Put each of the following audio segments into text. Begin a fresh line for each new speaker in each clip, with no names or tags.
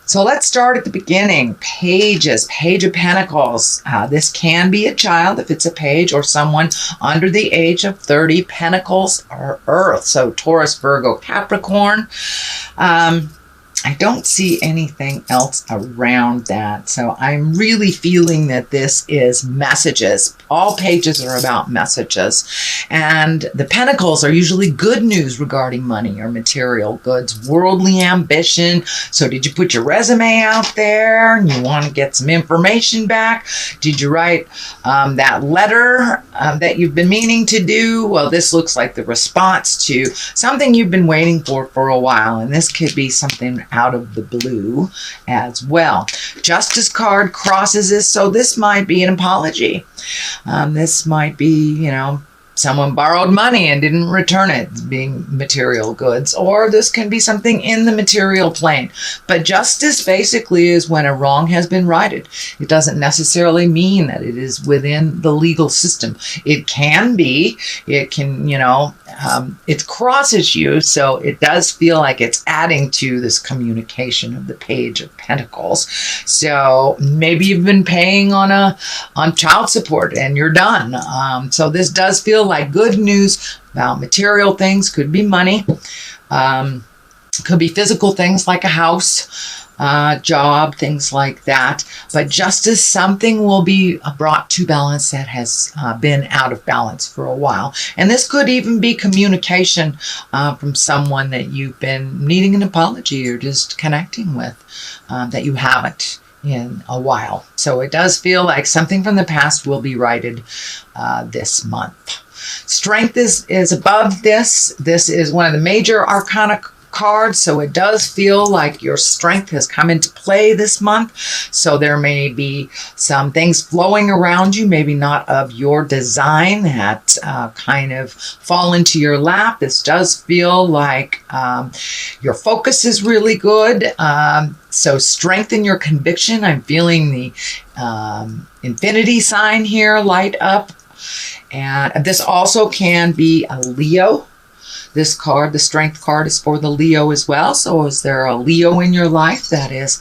So let's start at the beginning. Pages, Page of Pentacles. This can be a child if it's a page, or someone under the age of 30. Pentacles are Earth, so Taurus, Virgo, Capricorn. I don't see anything else around that. So I'm really feeling that this is messages. All pages are about messages. And the pentacles are usually good news regarding money or material goods, worldly ambition. So did you put your resume out there and you want to get some information back? Did you write that letter that you've been meaning to do? Well, this looks like the response to something you've been waiting for a while. And this could be something out of the blue as well. Justice card crosses this, so this might be an apology. This might be, you know, someone borrowed money and didn't return it, being material goods, or this can be something in the material plane. But justice basically is when a wrong has been righted. It doesn't necessarily mean that it is within the legal system. It can be, it can, you know, it crosses you, so it does feel like it's adding to this communication of the Page of Pentacles. So maybe you've been paying on child support and you're done. So this does feel like good news about material things. Could be money, could be physical things like a house, job, things like that. But justice, something will be brought to balance that has been out of balance for a while. And this could even be communication from someone that you've been needing an apology or just connecting with that you haven't in a while. So it does feel like something from the past will be righted this month. Strength is above this. This is one of the major arcana cards, so it does feel like your strength has come into play this month. So there may be some things flowing around you, maybe not of your design, that kind of fall into your lap. This does feel like your focus is really good. So strengthen your conviction. I'm feeling the infinity sign here light up. And this also can be a Leo. This card, the Strength card, is for the Leo as well. So is there a Leo in your life that is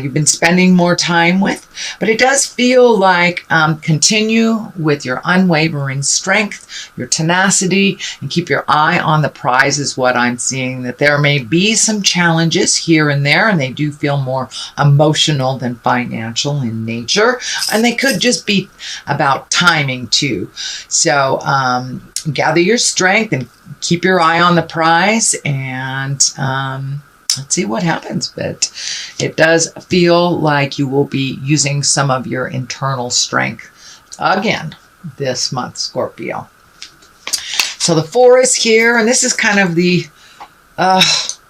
you've been spending more time with? But it does feel like continue with your unwavering strength, your tenacity, and keep your eye on the prize is what I'm seeing. That there may be some challenges here and there, and they do feel more emotional than financial in nature. And they could just be about timing too. So gather your strength and keep your eye on the prize, and let's see what happens. But it does feel like you will be using some of your internal strength again this month, Scorpio. So the 4 is here, and this is kind of the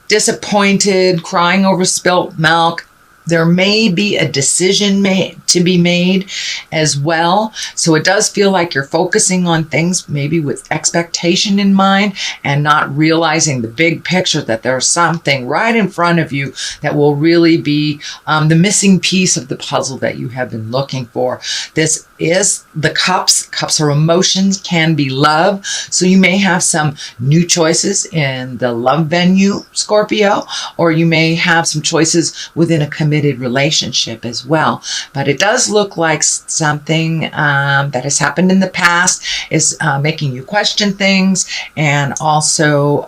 disappointed, crying over spilt milk. There may be a decision to be made as well. So it does feel like you're focusing on things maybe with expectation in mind and not realizing the big picture, that there's something right in front of you that will really be the missing piece of the puzzle that you have been looking for. This is the cups. Cups are emotions, can be love. So you may have some new choices in the love venue, Scorpio, or you may have some choices within a committed relationship as well. But it does look like something that has happened in the past is making you question things, and also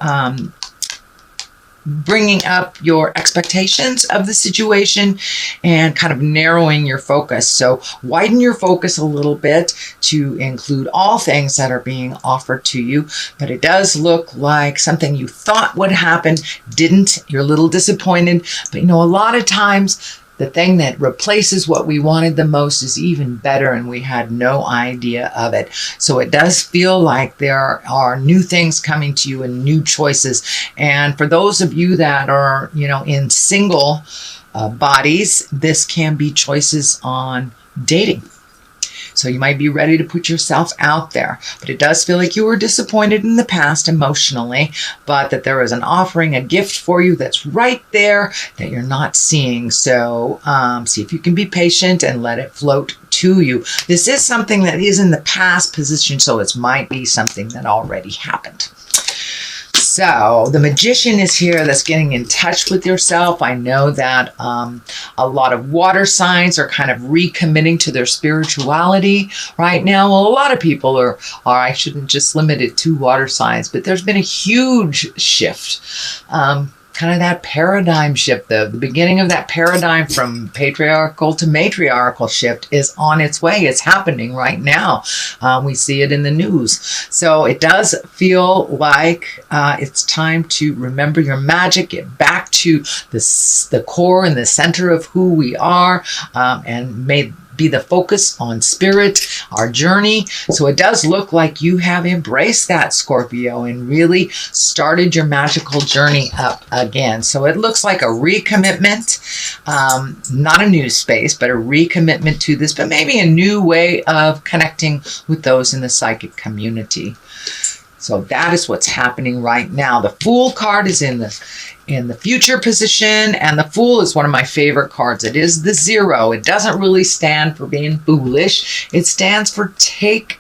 bringing up your expectations of the situation and kind of narrowing your focus. So widen your focus a little bit to include all things that are being offered to you. But it does look like something you thought would happen didn't. You're a little disappointed. But you know, a lot of times the thing that replaces what we wanted the most is even better, and we had no idea of it. So it does feel like there are new things coming to you and new choices. And for those of you that are, you know, in single bodies, this can be choices on dating. So you might be ready to put yourself out there. But it does feel like you were disappointed in the past emotionally, but that there is an offering, a gift for you that's right there that you're not seeing. So see if you can be patient and let it float to you. This is something that is in the past position, so it might be something that already happened. So the magician is here that's getting in touch with yourself. I know that a lot of water signs are kind of recommitting to their spirituality right now. Well, a lot of people are I shouldn't just limit it to water signs, but there's been a huge shift. Kind of that paradigm shift, the beginning of that paradigm from patriarchal to matriarchal shift is on its way. It's happening right now. We see it in the news. So it does feel like it's time to remember your magic, get back to the core and the center of who we are, and may be the focus on spirit, our journey. So it does look like you have embraced that, Scorpio, and really started your magical journey up again. So it looks like a recommitment, not a new space, but a recommitment to this, but maybe a new way of connecting with those in the psychic community. So that is what's happening right now. The Fool card is in the future position, and the Fool is one of my favorite cards. It is the 0. It doesn't really stand for being foolish. It stands for take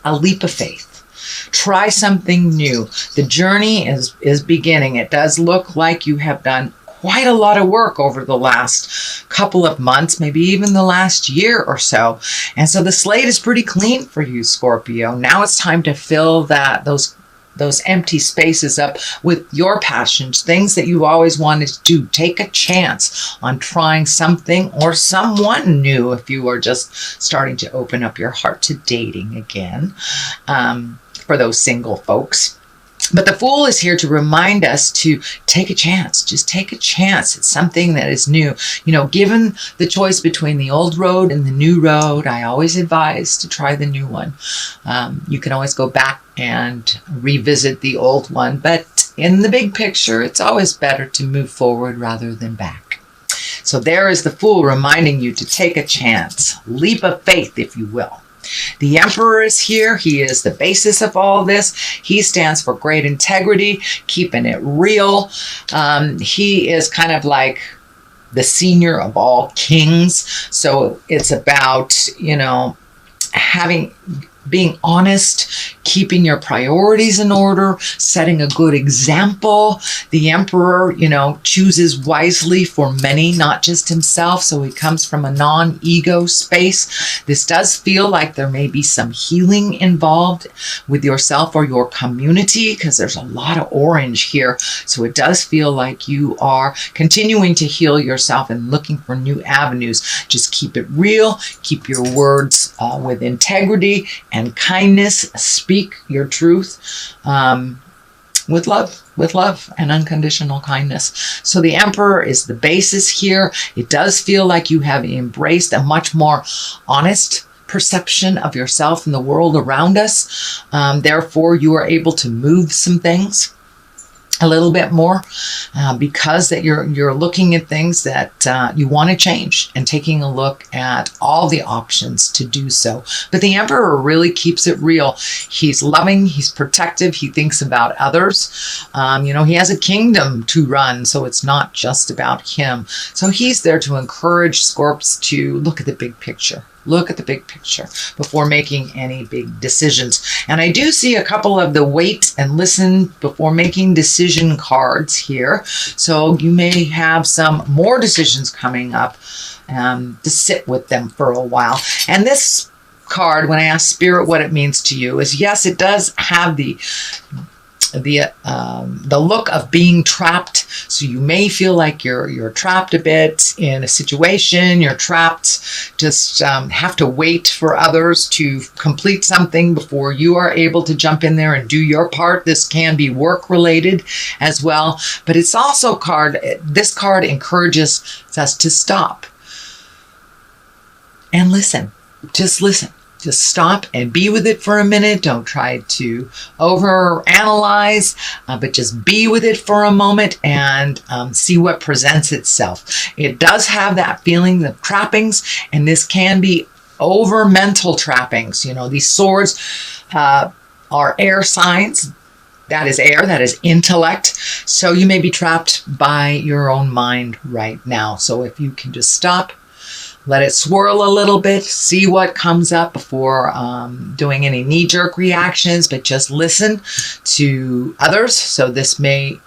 a leap of faith. Try something new. The journey is beginning. It does look like you have done quite a lot of work over the last couple of months, maybe even the last year or so. And so the slate is pretty clean for you, Scorpio. Now it's time to fill those empty spaces up with your passions, things that you've always wanted to do. Take a chance on trying something or someone new if you are just starting to open up your heart to dating again, for those single folks. But the Fool is here to remind us to take a chance. Just take a chance. It's something that is new. You know, given the choice between the old road and the new road, I always advise to try the new one. You can always go back and revisit the old one. But in the big picture, it's always better to move forward rather than back. So there is the Fool reminding you to take a chance. Leap of faith, if you will. The Emperor is here. He is the basis of all this. He stands for great integrity, keeping it real. He is kind of like the senior of all kings. So it's about, you know, being honest, keeping your priorities in order, setting a good example. The Emperor, you know, chooses wisely for many, not just himself. So he comes from a non-ego space. This does feel like there may be some healing involved with yourself or your community, because there's a lot of orange here. So it does feel like you are continuing to heal yourself and looking for new avenues. Just keep it real. Keep your words with integrity and kindness. Speak your truth with love and unconditional kindness. So the Emperor is the basis here. It does feel like you have embraced a much more honest perception of yourself and the world around us. Therefore, you are able to move some things a little bit more because that you're looking at things that you want to change and taking a look at all the options to do so. But the Emperor really keeps it real. He's loving, he's protective, he thinks about others. You know, he has a kingdom to run, so it's not just about him. So he's there to encourage Scorps to look at the big picture. Look at the big picture before making any big decisions. And I do see a couple of the wait and listen before making decision cards here. So you may have some more decisions coming up to sit with them for a while. And this card, when I ask Spirit what it means to you, is yes, it does have the look of being trapped. So you may feel like you're trapped a bit in a situation. You're trapped, just have to wait for others to complete something before you are able to jump in there and do your part. This can be work related as well, but it's also this card encourages us to stop and listen. Just listen. Just stop and be with it for a minute. Don't try to overanalyze, but just be with it for a moment and see what presents itself. It does have that feeling of trappings, and this can be over mental trappings. You know, these swords are air signs. That is air, that is intellect. So you may be trapped by your own mind right now. So if you can just stop, let it swirl a little bit, see what comes up before doing any knee-jerk reactions, but just listen to others. So this may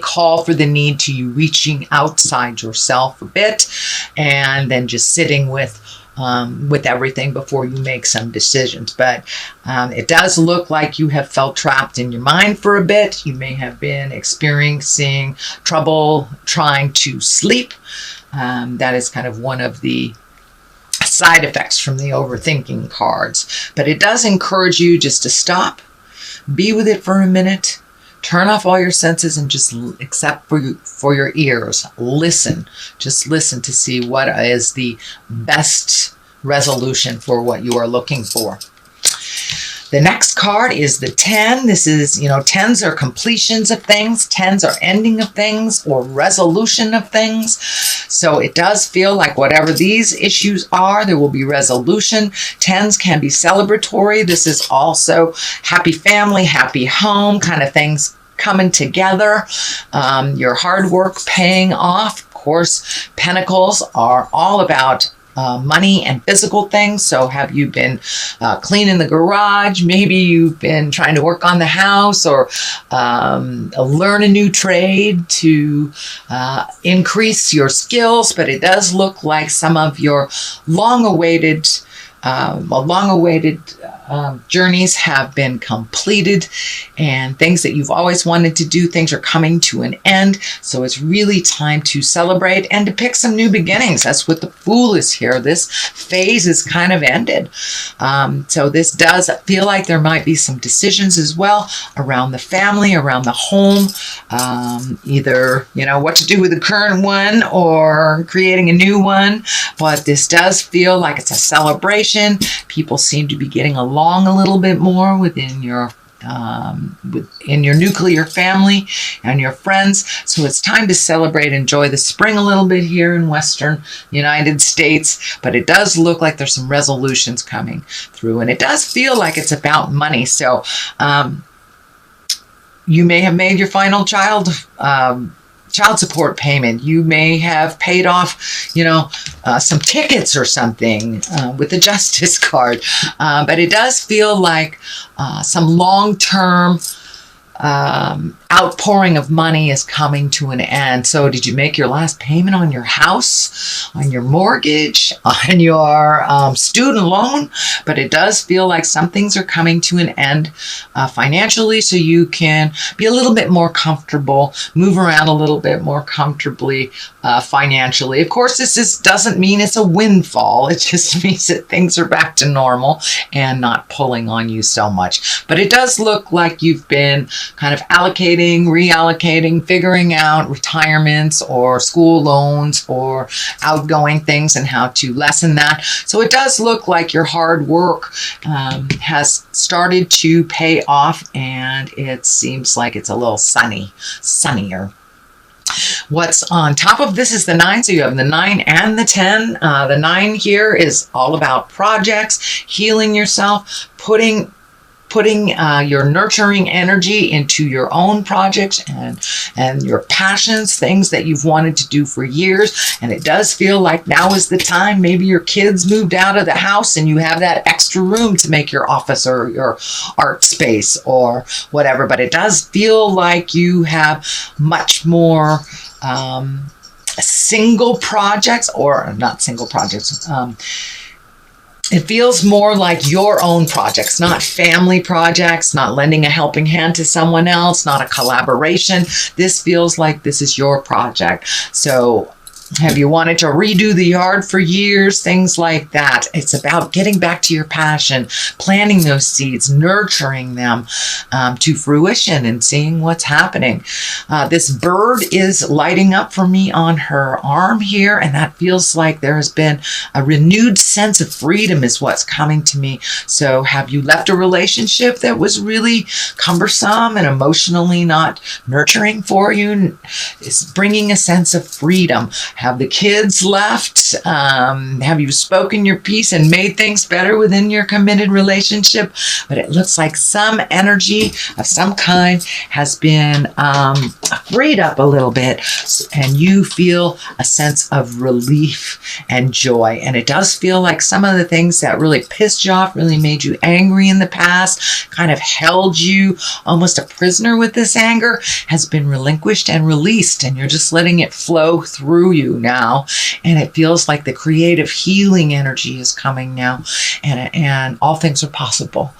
call for the need to you reaching outside yourself a bit, and then just sitting with everything before you make some decisions. But it does look like you have felt trapped in your mind for a bit. You may have been experiencing trouble trying to sleep. That is kind of one of the side effects from the overthinking cards. But it does encourage you just to stop, be with it for a minute, turn off all your senses, and just except for your ears, listen. Just listen to see what is the best resolution for what you are looking for. The next card is the 10. This is, 10s are completions of things. 10s are ending of things or resolution of things. So it does feel like whatever these issues are, there will be resolution. 10s can be celebratory. This is also happy family, happy home kind of things coming together. Your hard work paying off. Of course, pentacles are all about money and physical things. So have you been cleaning the garage? Maybe you've been trying to work on the house, or learn a new trade to increase your skills. But it does look like some of your long-awaited journeys have been completed, and things that you've always wanted to do, things are coming to an end. So it's really time to celebrate and to pick some new beginnings. That's what the Fool is here. This phase is kind of ended. So this does feel like there might be some decisions as well around the family, around the home, either, what to do with the current one or creating a new one. But this does feel like it's a celebration. People seem to be getting along a little bit more within your nuclear family and your friends. So it's time to celebrate, enjoy the spring a little bit here in Western United States. But it does look like there's some resolutions coming through, and it does feel like it's about money. So you may have made your final child support payment. You may have paid off, some tickets or something with the Justice card. But it does feel like some long-term outpouring of money is coming to an end. So did you make your last payment on your house, on your mortgage, on your student loan? But it does feel like some things are coming to an end financially, so you can be a little bit more comfortable, move around a little bit more comfortably financially. Of course, this doesn't mean it's a windfall. It just means that things are back to normal and not pulling on you so much. But it does look like you've been kind of allocating, reallocating, figuring out retirements or school loans or outgoing things and how to lessen that. So it does look like your hard work has started to pay off, and it seems like it's a little sunnier. What's on top of this is the 9. So you have the 9 and the 10. The 9 here is all about projects, healing yourself, putting your nurturing energy into your own projects and your passions, things that you've wanted to do for years. And it does feel like now is the time. Maybe your kids moved out of the house and you have that extra room to make your office or your art space or whatever. But it does feel like you have much more single projects, or not single projects. It feels more like your own projects, not family projects, not lending a helping hand to someone else, not a collaboration. This feels like this is your project. So have you wanted to redo the yard for years? Things like that. It's about getting back to your passion, planting those seeds, nurturing them to fruition and seeing what's happening. This bird is lighting up for me on her arm here, and that feels like there has been a renewed sense of freedom is what's coming to me. So have you left a relationship that was really cumbersome and emotionally not nurturing for you? It's bringing a sense of freedom. Have the kids left? Have you spoken your piece and made things better within your committed relationship? But it looks like some energy of some kind has been freed up a little bit, and you feel a sense of relief and joy. And it does feel like some of the things that really pissed you off, really made you angry in the past, kind of held you almost a prisoner with this anger, has been relinquished and released, and you're just letting it flow through you now. And it feels like the creative healing energy is coming now, and all things are possible.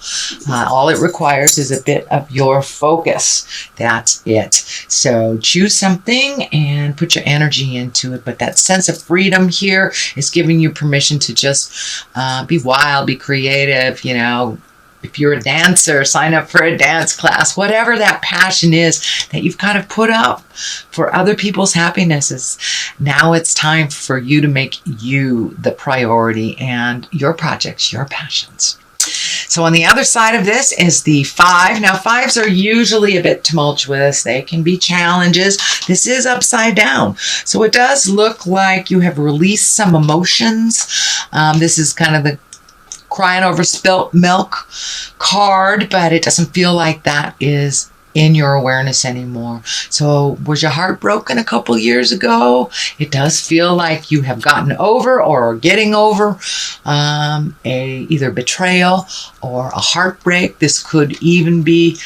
All it requires is a bit of your focus. That's it. So choose something and put your energy into it. But that sense of freedom here is giving you permission to just be wild, be creative. You know, if you're a dancer, sign up for a dance class. Whatever that passion is that you've kind of put up for other people's happinesses, now it's time for you to make you the priority and your projects, your passions. So on the other side of this is the 5. Now 5s are usually a bit tumultuous. They can be challenges. This is upside down. So it does look like you have released some emotions. This is kind of the crying over spilt milk card, but it doesn't feel like that is in your awareness anymore. So was your heart broken a couple years ago? It does feel like you have gotten over or are getting over either betrayal or a heartbreak. This could even be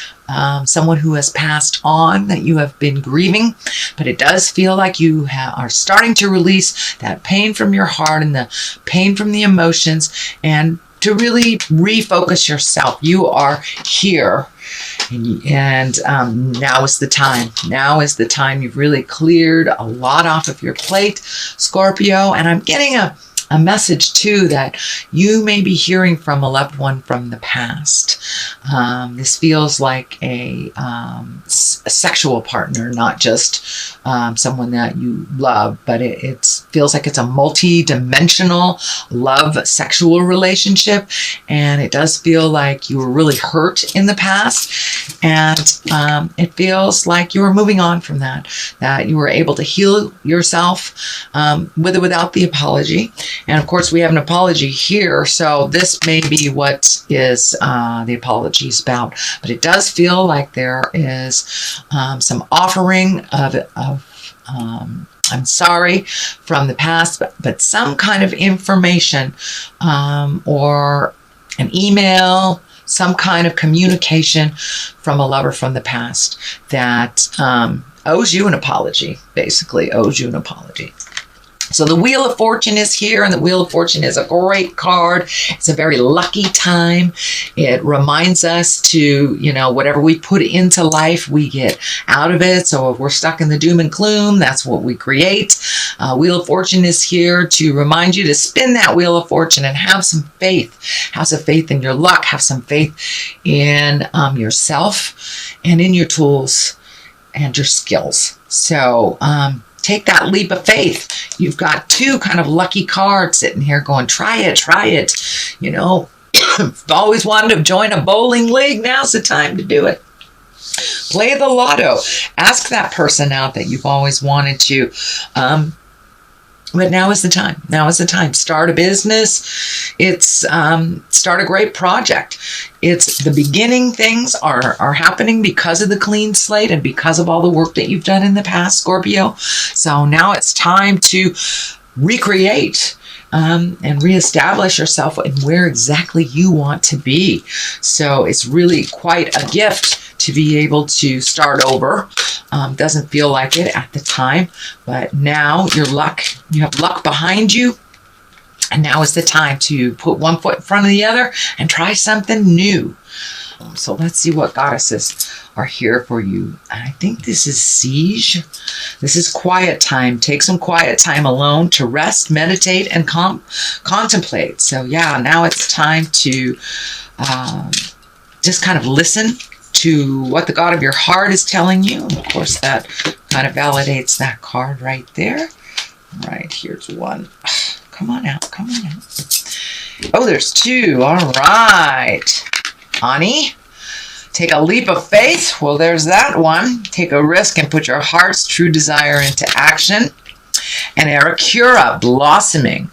someone who has passed on that you have been grieving, but it does feel like you are starting to release that pain from your heart and the pain from the emotions, and to really refocus yourself. You are here, and now is the time. Now is the time. You've really cleared a lot off of your plate, Scorpio, and I'm getting a message too that you may be hearing from a loved one from the past. This feels like a sexual partner, not just someone that you love, but it feels like it's a multi-dimensional love sexual relationship, and it does feel like you were really hurt in the past, and it feels like you were moving on from that you were able to heal yourself with or without the apology. And of course, we have an apology here, so this may be what is the apology is about. But it does feel like there is some offering of I'm sorry from the past, but some kind of information or an email, some kind of communication from a lover from the past that owes you an apology, basically owes you an apology. So the Wheel of Fortune is here, and the Wheel of Fortune is a great card. It's a very lucky time. It reminds us to, whatever we put into life, we get out of it. So if we're stuck in the doom and gloom, that's what we create. Wheel of Fortune is here to remind you to spin that Wheel of Fortune and have some faith. Have some faith in your luck. Have some faith in yourself and in your tools and your skills. So, take that leap of faith. You've got 2 kind of lucky cards sitting here going, try it. Always wanted to join a bowling league. Now's the time to do it. Play the lotto. Ask that person out that you've always wanted to. But now is the time. Now is the time. Start a business. Start a great project. It's the beginning. Things are happening because of the clean slate and because of all the work that you've done in the past, Scorpio. So now it's time to recreate and reestablish yourself in where exactly you want to be. So it's really quite a gift to be able to start over. Doesn't feel like it at the time, but now you have luck behind you, and now is the time to put one foot in front of the other and try something new. So let's see what goddesses are here for you. I think this is Siege. This is quiet time. Take some quiet time alone to rest, meditate, and contemplate. So yeah, now it's time to just kind of listen to what the God of your heart is telling you. And of course, that kind of validates that card right there. Right, here's one. Come on out. Oh, there's 2. All right. Ani, take a leap of faith. Well, there's that one. Take a risk and put your heart's true desire into action. And Aracura, blossoming.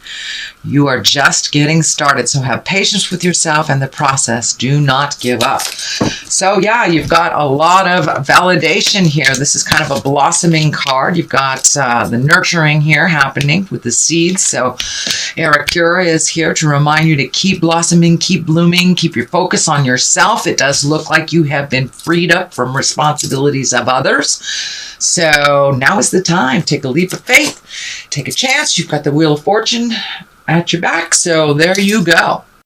You are just getting started, so have patience with yourself and the process. Do not give up. So yeah, you've got a lot of validation here. This is kind of a blossoming card. You've got the nurturing here happening with the seeds. So Aracura is here to remind you to keep blossoming, keep blooming, keep your focus on yourself. It does look like you have been freed up from responsibilities of others. So now is the time. Take a leap of faith. Take a chance. You've got the Wheel of Fortune at your back. So there you go.